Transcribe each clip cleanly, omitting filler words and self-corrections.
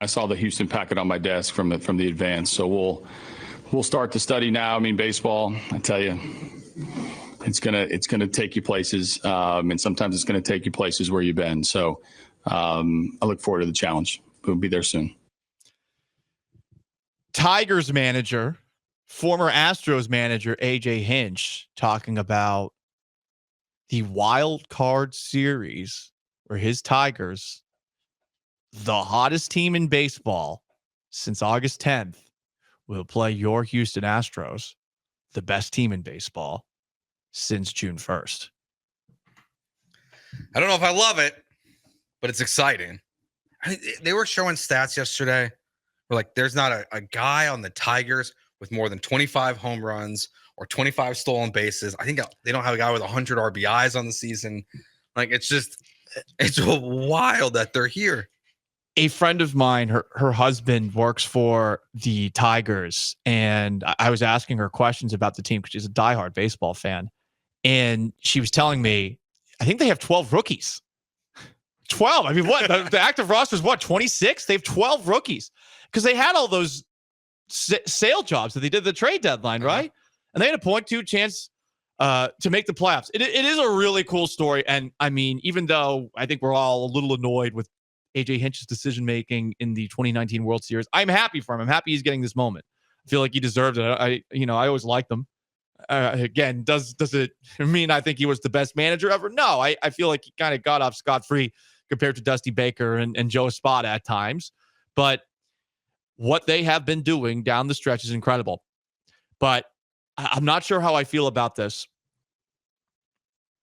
I saw the Houston packet on my desk from the advance, so we'll start the study now. I mean, baseball, I tell you, it's gonna take you places, and sometimes it's gonna take you places where you've been. So I look forward to the challenge. We'll be there soon. Tigers manager, former Astros manager AJ Hinch talking about the wild card series where his Tigers, the hottest team in baseball since August 10th, will play your Houston Astros, the best team in baseball since June 1st. I don't know if I love it, but it's exciting. I mean, they were showing stats yesterday. We're like, there's not a guy on the Tigers with more than 25 home runs or 25 stolen bases. I think they don't have a guy with 100 RBIs on the season. Like, it's wild that they're here. A friend of mine, her husband works for the Tigers, and I was asking her questions about the team because she's a diehard baseball fan. And she was telling me, I think they have 12 rookies. 12. I mean, what? The active roster is what, 26? They have 12 rookies because they had all those sale jobs that they did the trade deadline, right? And they had a 0.2 chance to make the playoffs. It is a really cool story. And I mean, even though I think we're all a little annoyed with AJ Hinch's decision-making in the 2019 World Series, I'm happy for him. I'm happy he's getting this moment. I feel like he deserved it. I always liked him. Again, does it mean I think he was the best manager ever? No, I feel like he kind of got off scot-free compared to Dusty Baker and Joe Espada at times. But what they have been doing down the stretch is incredible. But I'm not sure how I feel about this.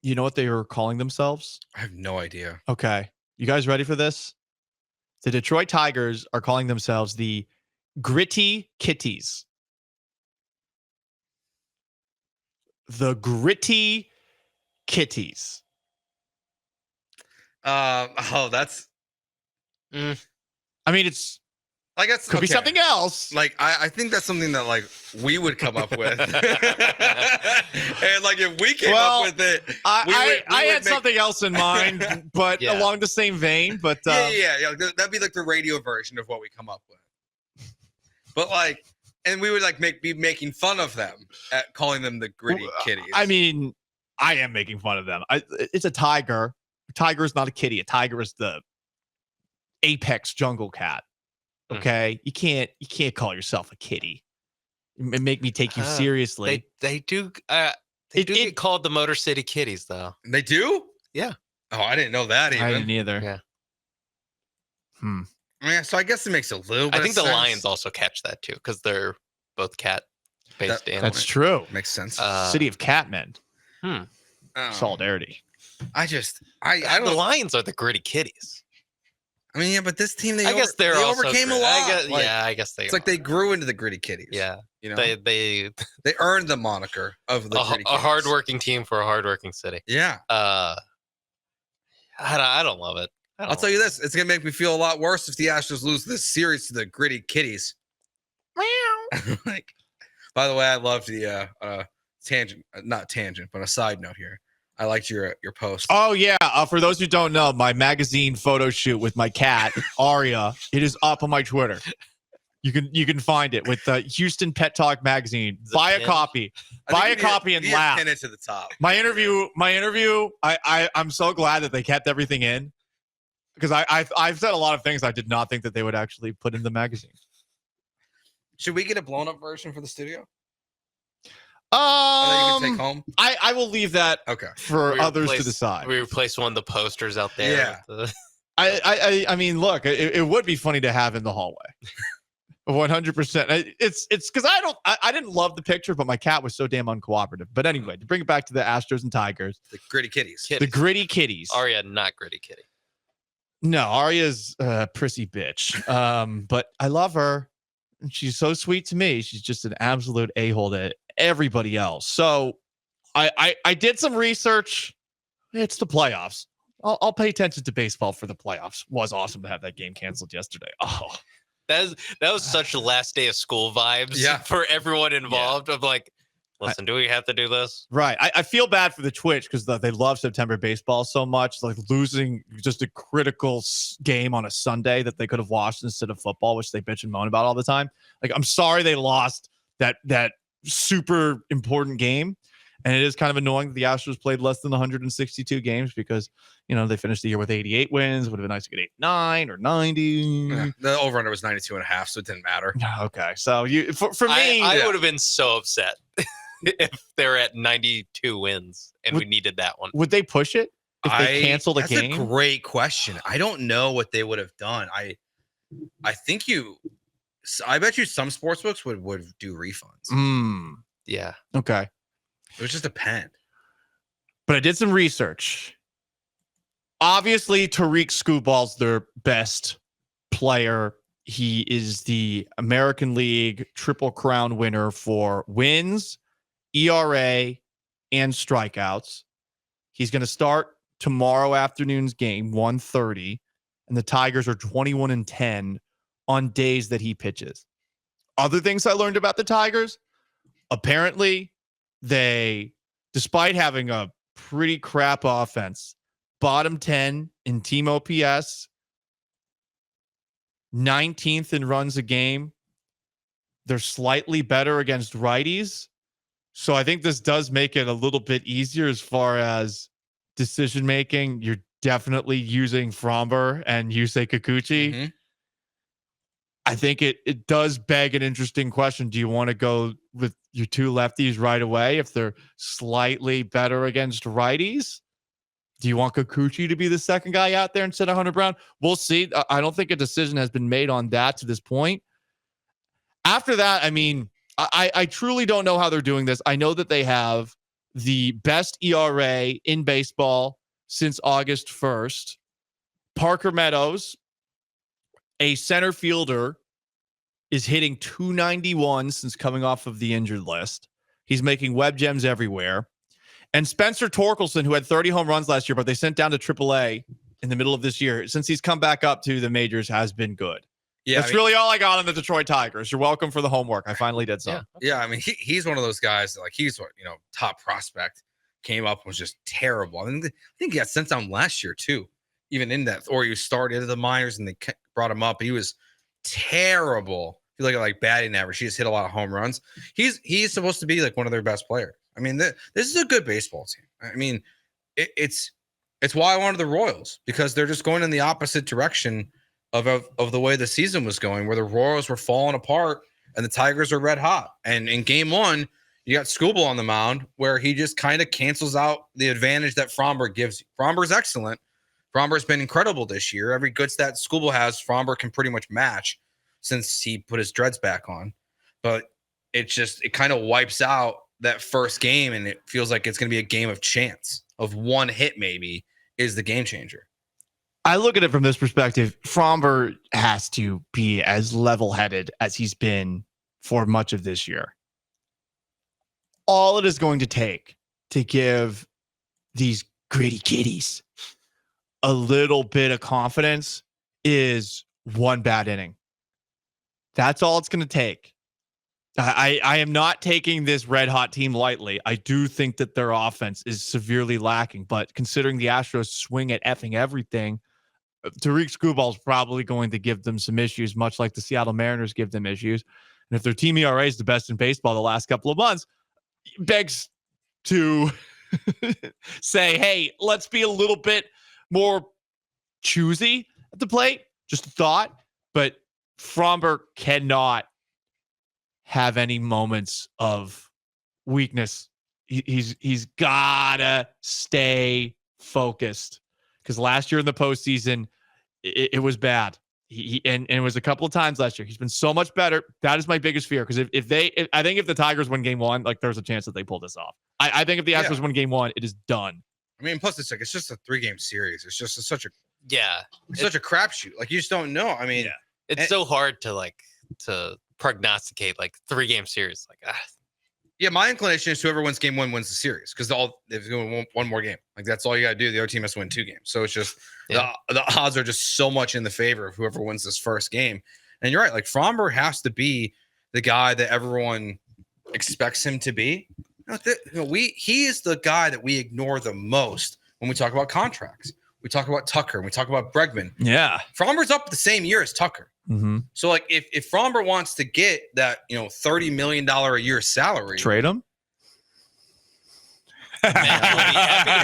You know what they were calling themselves? I have no idea. Okay. You guys ready for this? The Detroit Tigers are calling themselves the Gritty Kitties. The Gritty Kitties. That's. I mean, it's. I guess could be something else. Like I think that's something that like we would come up with, and like if we came up with it, I had something else in mind, but along the same vein. But yeah, that'd be like the radio version of what we come up with. But like, and we would like be making fun of them at calling them the Gritty Kitties. I mean, I am making fun of them. It's a tiger. A tiger is not a kitty. A tiger is the apex jungle cat. Okay, you can't call yourself a kitty and make me take you seriously. They do get called the Motor City Kitties, though. They do? Yeah. Oh, I didn't know that even. I didn't either. Yeah. Yeah, so I guess it makes a little bit. I think of the sense. Lions also catch that too because they're both cat-based animals. That's true. Makes sense. City of Catmen. Oh. Solidarity. I don't. The Lions are the Gritty Kitties. I mean, yeah, but this team, they overcame a lot. I guess they. It's like they grew into the Gritty Kitties. Yeah, you know, they earned the moniker of the Gritty Kitties. A hardworking team for a hardworking city. Yeah. I don't love it. I'll tell you this: it's gonna make me feel a lot worse if the Astros lose this series to the Gritty Kitties. Meow. Like, by the way, I loved the not tangent, but a side note here. I liked your post. Oh, yeah. For those who don't know, my magazine photo shoot with my cat, Aria, it is up on my Twitter. You can find it with the Houston Pet Talk magazine. Buy a copy. Buy a copy and laugh. Pin it to the top. My interview. I'm so glad that they kept everything in because I've said a lot of things I did not think that they would actually put in the magazine. Should we get a blown up version for the studio? You can take home. I will leave that for others to decide. We replace one of the posters out there. Yeah. I mean, look, it would be funny to have in the hallway. 100%. It's because I didn't love the picture, but my cat was so damn uncooperative. But anyway, to bring it back to the Astros and Tigers, the Gritty Kitties. The Gritty Kitties. Aria, not Gritty Kitty. No, Aria's a prissy bitch. But I love her. And she's so sweet to me. She's just an absolute a-hole to everybody else. So I did some research. It's the playoffs. I'll pay attention to baseball for the playoffs. Was awesome to have that game canceled yesterday. Oh, that was such last day of school vibes for everyone involved. Of like, Listen, do we have to do this? Right. I feel bad for the Twitch because they love September baseball so much. Like losing just a critical game on a Sunday that they could have watched instead of football, which they bitch and moan about all the time. Like, I'm sorry they lost that super important game. And it is kind of annoying that the Astros played less than 162 games because, they finished the year with 88 wins. Would have been nice to get 89 or 90. Yeah, the over-under was 92.5, so it didn't matter. Okay. So for me, I would have been so upset if they're at 92 wins and we needed that one. would they push it if they canceled a game? That's a great question. I don't know what they would have done. I bet you some sportsbooks would do refunds. Yeah. Okay. It was just a pen. But I did some research. Obviously, Tariq Skubbal's their best player. He is the American League Triple Crown winner for wins, ERA, and strikeouts. He's going to start tomorrow afternoon's game, 1:30, and the Tigers are 21-10 on days that he pitches. Other things I learned about the Tigers, apparently they, despite having a pretty crap offense, bottom 10 in team OPS, 19th in runs a game. They're slightly better against righties. So I think this does make it a little bit easier as far as decision making. You're definitely using Fromber and Yusei Kikuchi. Mm-hmm. I think it does beg an interesting question. Do you want to go with your two lefties right away if they're slightly better against righties? Do you want Kikuchi to be the second guy out there instead of Hunter Brown? We'll see. I don't think a decision has been made on that to this point. After that, I mean, I truly don't know how they're doing this. I know that they have the best ERA in baseball since August 1st. Parker Meadows, a center fielder, is hitting 291 since coming off of the injured list. He's making web gems everywhere. And Spencer Torkelson, who had 30 home runs last year, but they sent down to AAA in the middle of this year, since he's come back up to the majors, has been good. Yeah, that's really all I got on the Detroit Tigers. You're welcome for the homework. I finally did some. Yeah, I mean, he's one of those guys that, like, he's what, top prospect, came up and was just terrible. I think he got sent down last year too, even in that, or he started into the minors and they brought him up. He was terrible. If you look at like batting average, he just hit a lot of home runs. He's supposed to be like one of their best players. I mean, this is a good baseball team. I mean, it's why I wanted the Royals, because they're just going in the opposite direction of the way the season was going, where the Royals were falling apart and the Tigers are red hot. And in game one, you got Skubal on the mound, where he just kind of cancels out the advantage that Fromber gives you. Fromber's excellent. Fromber's been incredible this year. Every good stat Skubal has, Fromber can pretty much match since he put his dreads back on. But it kind of wipes out that first game, and it feels like it's going to be a game of chance, of one hit maybe is the game changer. I look at it from this perspective. Fromber has to be as level-headed as he's been for much of this year. All it is going to take to give these gritty kitties a little bit of confidence is one bad inning. That's all it's going to take. I am not taking this red hot team lightly. I do think that their offense is severely lacking, but considering the Astros swing at effing everything, Tariq Skubal is probably going to give them some issues, much like the Seattle Mariners give them issues. And if their team ERA is the best in baseball the last couple of months, it begs to say, hey, let's be a little bit more choosy at the plate. Just a thought. But Fromber cannot have any moments of weakness. He's gotta stay focused, because last year in the postseason, it was bad. And it was a couple of times last year. He's been so much better. That is my biggest fear, because I think if the Tigers win game one, like, there's a chance that they pull this off. I think if the Astros win game one, it is done. I mean, plus it's just a 3-game series. It's just such a crapshoot. Like, you just don't know. I mean, it's so hard to prognosticate like 3-game series. Yeah, my inclination is whoever wins game one wins the series, because they've going one more game. Like, that's all you got to do. The other team has to win 2 games. So it's just the odds are just so much in the favor of whoever wins this first game. And you're right. Like, Fromber has to be the guy that everyone expects him to be. He is the guy that we ignore the most when we talk about contracts. We talk about Tucker and we talk about Bregman. Yeah. Fromber's up the same year as Tucker. Mm-hmm. So like if Fromber wants to get that, $30 million a year salary, Trade him. Hey,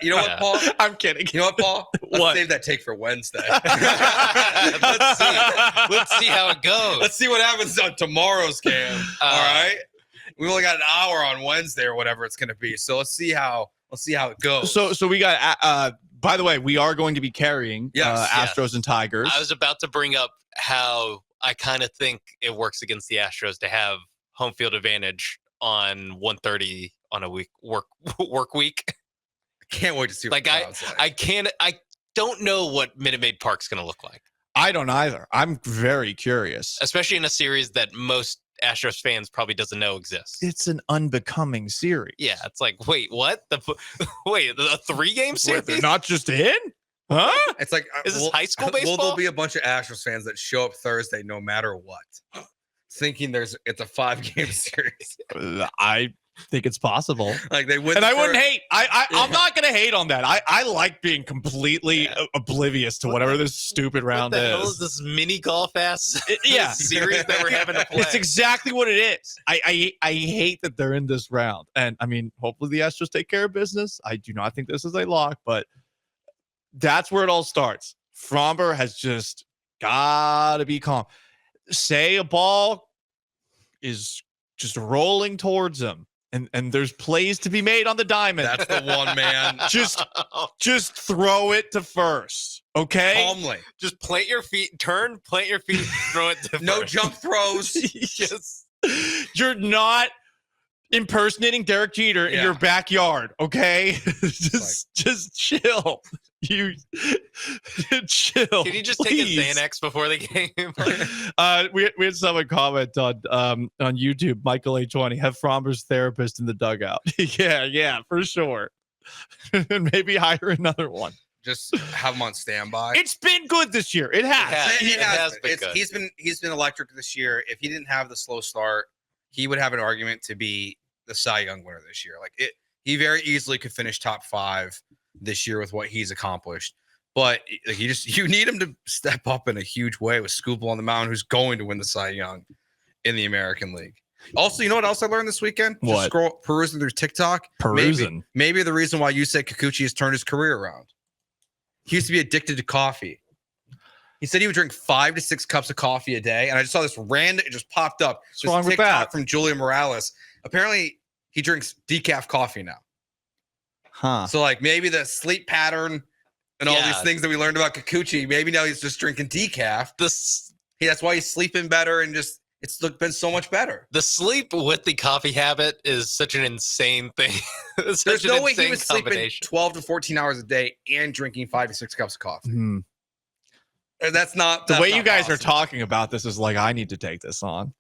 you know what, Paul? I'm kidding. You know what, Paul? Let's What? save that take for Wednesday. Let's see how it goes. Let's see what happens on tomorrow's game. All right. We only got an hour on Wednesday or whatever it's going to be. So let's see how it goes. So we got. By the way, we are going to be carrying Astros and Tigers. I was about to bring up how I kind of think it works against the Astros to have home field advantage on 1:30 on a work week. I can't wait to see what I don't know what Minute Maid Park's going to look like. I don't either. I'm very curious. Especially in a series that most Astros fans probably doesn't know exists. It's an unbecoming series. Yeah, it's like, wait, what? A 3-game series? They're not just in? Huh? It's like, Is this high school baseball? Will there be a bunch of Astros fans that show up Thursday no matter what, thinking it's a 5-game series? I think it's possible. Like they win, and I wouldn't hate. I'm not going to hate on that. I like being completely oblivious to whatever this stupid round What the hell is. is this mini golf ass series that we're having to play? It's exactly what it is. I hate that they're in this round. And I mean, hopefully the Astros take care of business. I do not think this is a lock, but that's where it all starts. Fromber has just got to be calm. Say a ball is just rolling towards him. And there's plays to be made on the diamond. That's the one, man. Just throw it to first, okay? Calmly. Just plant your feet, throw it to No first. jump throws. You're not impersonating Derek Jeter in your backyard, okay? just chill. You chill. Can you just please. take a Xanax before the game? We had someone comment on YouTube, Michael A20, have Fromber's therapist in the dugout. yeah, for sure. And maybe hire another one. Just have him on standby. It's been good this year. It has. It has been good. He's been electric this year. If he didn't have the slow start, he would have an argument to be the Cy Young winner this year. He very easily could finish top 5 this year with what he's accomplished. But you need him to step up in a huge way with Scoop on the mound, who's going to win the Cy Young in the American League. Also, you know what else I learned this weekend? What? Just perusing through TikTok. Maybe the reason why Yusei Kikuchi has turned his career around. He used to be addicted to coffee. He said he would drink 5 to 6 cups of coffee a day. And I just saw this random, it just popped up. What's wrong with TikTok that? from Julia Morales. Apparently, he drinks decaf coffee now. Huh. So maybe the sleep pattern and all these things that we learned about Kikuchi, maybe now he's just drinking decaf. That's why he's sleeping better and just it's been so much better. The sleep with the coffee habit is such an insane thing. There's no way he was sleeping 12 to 14 hours a day and drinking 5 to 6 cups of coffee. Hmm. That's not the way you guys are talking about this is like I need to take this on.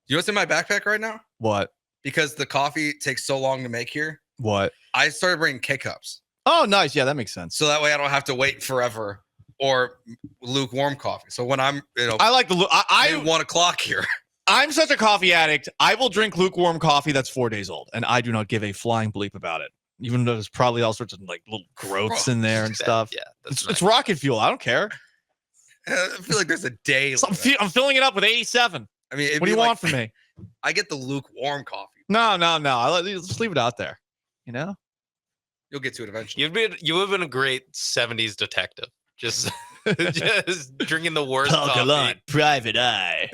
You know what's in my backpack right now? What? Because the coffee takes so long to make here. What? I started bringing K-cups. Oh, nice. Yeah, that makes sense. So that way I don't have to wait forever or lukewarm coffee. So when I'm, I like the I 1 o'clock here. I'm such a coffee addict. I will drink lukewarm coffee that's 4 days old, and I do not give a flying bleep about it. Even though there's probably all sorts of little growths in there and stuff. Yeah, it's rocket fuel. I don't care. I feel like there's a day. So I'm filling it up with 87. I mean, what do you want from me? I get the lukewarm coffee. No. Just leave it out there. You know, you'll get to it eventually. You would have been a great 70s detective. Just drinking the worst coffee. Private Eye.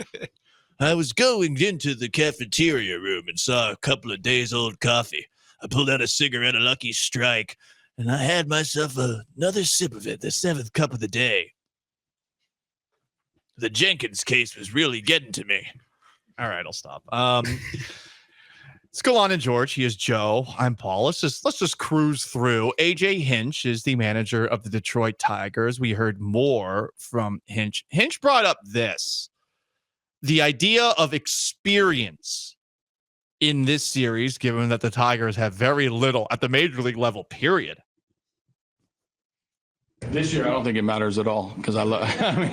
I was going into the cafeteria room and saw a couple of days old coffee. I pulled out a cigarette, a Lucky Strike, and I had myself another sip of it, the 7th cup of the day. The Jenkins case was really getting to me. All right, I'll stop. Let's go on to George. He is Joe. I'm Paul. Let's just cruise through. AJ Hinch is the manager of the Detroit Tigers. We heard more from Hinch. Hinch brought up this. The idea of experience in this series, given that the Tigers have very little at the major league level, period. This year, I don't think it matters at all because I love. I mean,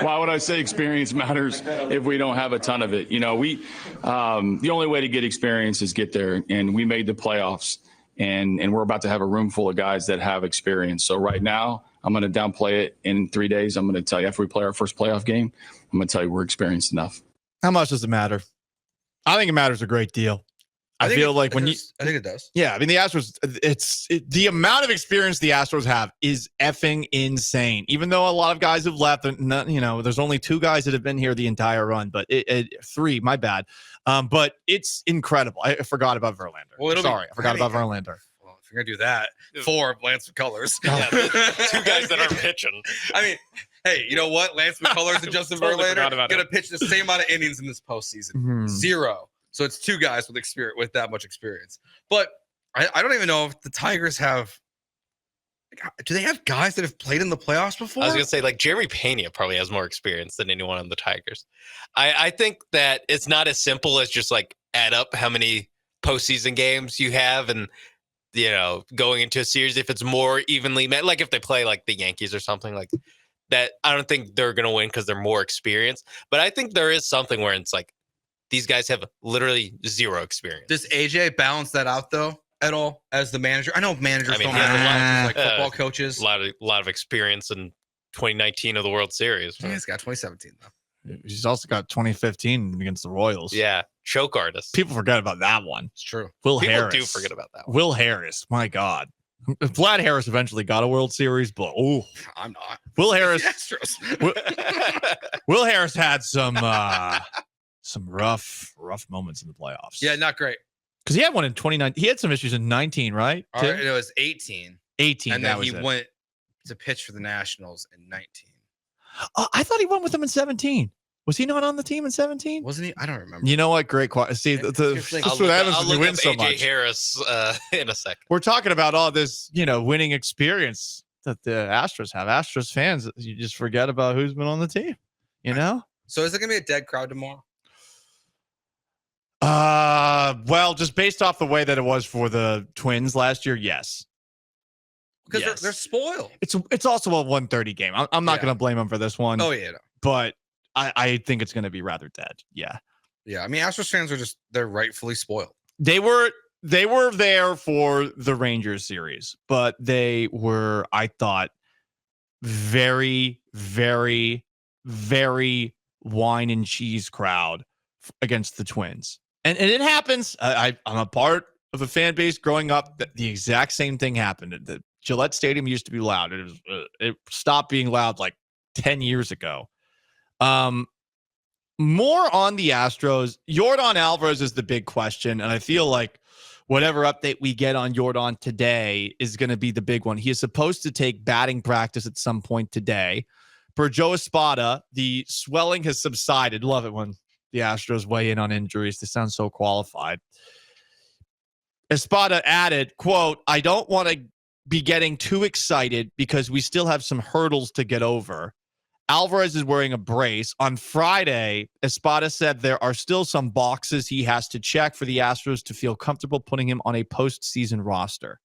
why would I say experience matters if we don't have a ton of it? You know, the only way to get experience is get there, and we made the playoffs, and we're about to have a room full of guys that have experience. So right now, I'm going to downplay it. In 3 days, I'm going to tell you after we play our first playoff game, I'm going to tell you we're experienced enough. How much does it matter? I think it matters a great deal. I feel like when you, I think it does. yeah, I mean, the Astros, the amount of experience the Astros have is effing insane. Even though a lot of guys have left, there's only 2 guys that have been here the entire run, but 3, my bad. But it's incredible. I forgot about Verlander. Well, I forgot about Verlander. Well, if you're going to do that, 4 Lance McCullers. Yeah, 2 guys that aren't pitching. I mean, hey, you know what? Lance McCullers and Justin Totally forgot Verlander about going to pitch the same amount of innings in this postseason. Mhm. 0. So it's 2 guys with experience, with that much experience. But I don't even know if the Tigers have. Do they have guys that have played in the playoffs before? I was gonna say, like, Jeremy Pena probably has more experience than anyone on the Tigers. I think that it's not as simple as just like add up how many postseason games you have, and going into a series, if it's more evenly met, like if they play like the Yankees or something like that. I don't think they're gonna win because they're more experienced. But I think there is something where it's like these guys have literally 0 experience. Does AJ balance that out though at all as the manager? I know managers don't he has have a lot like football coaches. A lot of experience in 2019 of the World Series. Yeah, he's got 2017 though. He's also got 2015 against the Royals. Yeah, choke artist. People forget about that one. It's true. People do forget about that one. Will Harris, my God. Vlad Harris eventually got a World Series, but I'm not. Will Harris. Astros. Will Harris had some rough moments in the playoffs. Yeah, not great. Because he had one in 2019. He had some issues in 19, right? All right, it was 18. 18. And that then was he it. went to pitch for the Nationals in 19. I thought he went with them in 17. Was he not on the team in 17? Wasn't he? I don't remember. You know what? Great question. See, I'll that's look what happens I'll when you look win up so AJ much. Harris in a second. We're talking about all this, winning experience that the Astros have. Astros fans, you just forget about who's been on the team, So is it going to be a dead crowd tomorrow? Well, just based off the way that it was for the Twins last year, yes. Because Yes. they're spoiled. It's also a 1:30 game. I'm not Yeah. going to blame them for this one. Oh, yeah. No. But I think it's going to be rather dead. Yeah. Yeah. I mean, Astros fans they're rightfully spoiled. They were there for the Rangers series, but they were, I thought, very, very, very wine and cheese crowd against the Twins. And it happens. I'm a part of a fan base growing up that the exact same thing happened. The Gillette Stadium used to be loud. It stopped being loud like 10 years ago. More on the Astros. Yordan Alvarez is the big question, and I feel like whatever update we get on Yordan today is going to be the big one. He is supposed to take batting practice at some point today. Per Joe Espada, the swelling has subsided. Love it when the Astros weigh in on injuries. They sound so qualified. Espada added, quote, "I don't want to be getting too excited because we still have some hurdles to get over. Alvarez is wearing a brace. On Friday, Espada said there are still some boxes he has to check for the Astros to feel comfortable putting him on a postseason roster.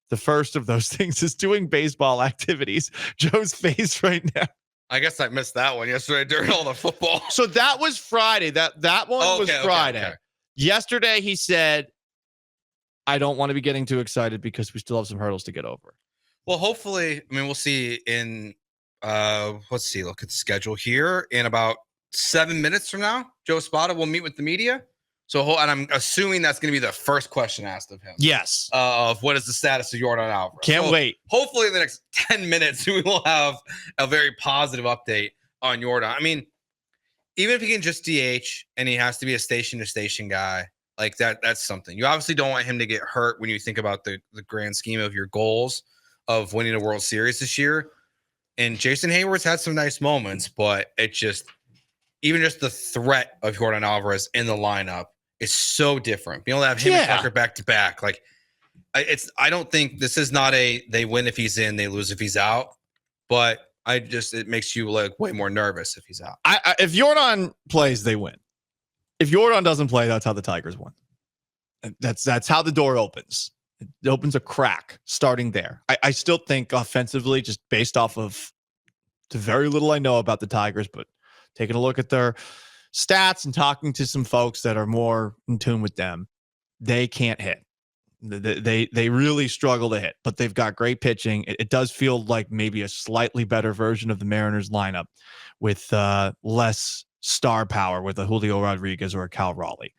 The first of those things is doing baseball activities." Joe's face right now. I guess I missed that one yesterday during all the football. So that was Friday. That one was Friday. Okay. Yesterday, he said, "I don't want to be getting too excited because we still have some hurdles to get over." Well, hopefully, I mean, we'll see in, let's see, look at the schedule here. In about 7 minutes from now, Joe Espada will meet with the media. So, and I'm assuming that's going to be the first question asked of him. Yes. Of what is the status of Yordan Alvarez. Can't wait. Hopefully, in the next 10 minutes, we will have a very positive update on Yordan. I mean, even if he can just DH and he has to be a station-to-station guy, like that's something. You obviously don't want him to get hurt when you think about the grand scheme of your goals of winning a World Series this year. And Jason Hayward's had some nice moments, but it's just, even just the threat of Yordan Alvarez in the lineup is so different. Being able to have him and Tucker back to back, like I don't think this is not they win if he's in, they lose if he's out. But it makes you like way more nervous if he's out. If Yordan plays, they win. If Yordan doesn't play, that's how the Tigers win. That's how the door opens. It opens a crack starting there. I still think offensively, just based off of the very little I know about the Tigers, but taking a look at their stats and talking to some folks that are more in tune with them, they can't hit. They really struggle to hit, but they've got great pitching. It does feel like maybe a slightly better version of the Mariners lineup with less star power with a Julio Rodriguez or a Cal Raleigh.